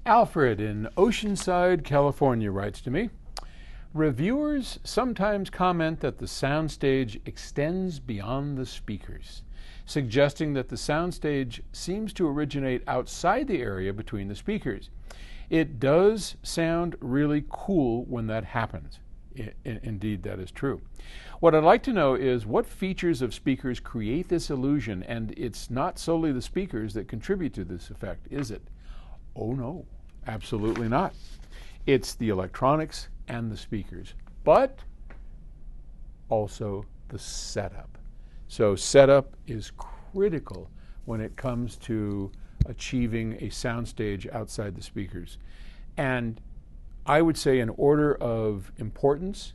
Alfred in Oceanside, California writes to me, reviewers sometimes comment that the soundstage extends beyond the speakers, suggesting that the soundstage seems to originate outside the area between the speakers. It does sound really cool when that happens. Indeed, that is true. What I'd like to know is what features of speakers create this illusion, and it's not solely the speakers that contribute to this effect, is it? Oh no, absolutely not. It's the electronics and the speakers, but also the setup. So setup is critical when it comes to achieving a soundstage outside the speakers. And I would say in order of importance,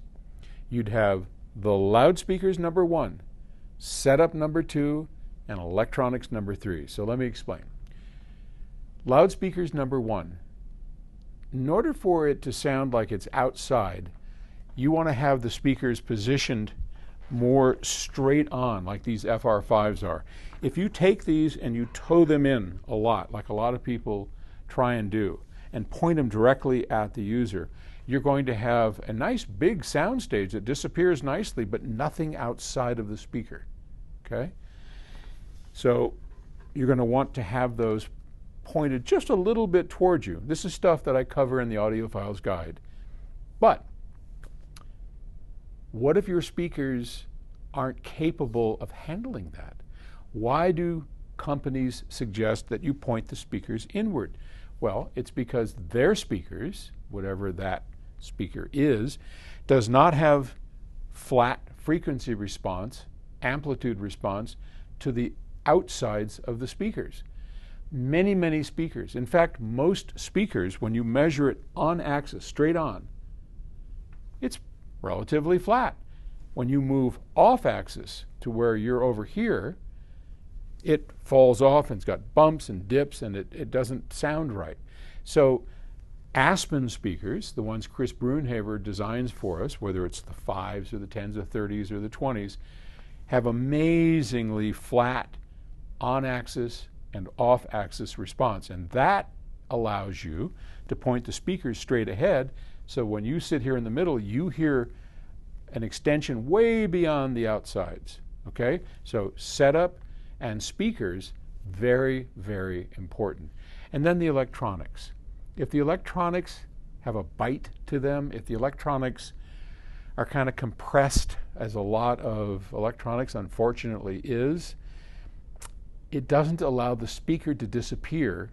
you'd have the loudspeakers number 1, setup number 2, and electronics number 3. So let me explain. Loudspeakers number 1. In order for it to sound like it's outside, you want to have the speakers positioned more straight on, like these FR5s are. If you take these and you toe them in a lot, like a lot of people try and do, and point them directly at the user, you're going to have a nice big soundstage that disappears nicely, but nothing outside of the speaker. Okay? So you're going to want to have those pointed just a little bit towards you. This is stuff that I cover in the Audiophile's Guide. But what if your speakers aren't capable of handling that? Why do companies suggest that you point the speakers inward? Well, it's because their speakers, whatever that speaker is, does not have flat frequency response, amplitude response to the outsides of the speakers. Many, many speakers, in fact, most speakers, when you measure it on axis, straight on, it's relatively flat. When you move off axis to where you're over here, it falls off and it's got bumps and dips and it doesn't sound right. So Aspen speakers, the ones Chris Brunhaver designs for us, whether it's the 5s or the 10s or 30s or the 20s, have amazingly flat on-axis and off-axis response. And that allows you to point the speakers straight ahead, so when you sit here in the middle, you hear an extension way beyond the outsides. Okay? So setup and speakers, very, very important. And then the electronics. If the electronics have a bite to them, if the electronics are kind of compressed, as a lot of electronics unfortunately is, it doesn't allow the speaker to disappear.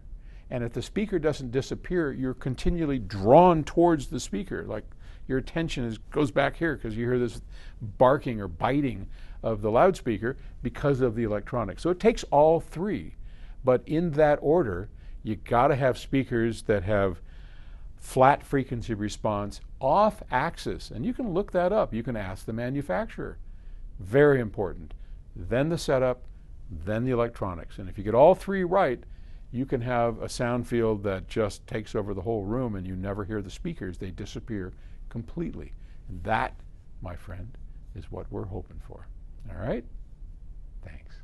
And if the speaker doesn't disappear, you're continually drawn towards the speaker. Like your attention goes back here because you hear this barking or biting of the loudspeaker because of the electronics. So it takes all three. But in that order, you got to have speakers that have flat frequency response off axis. And you can look that up. You can ask the manufacturer. Very important. Then the setup, then the electronics. And if you get all three right, you can have a sound field that just takes over the whole room and you never hear the speakers. They disappear completely. And that, my friend, is what we're hoping for. All right? Thanks.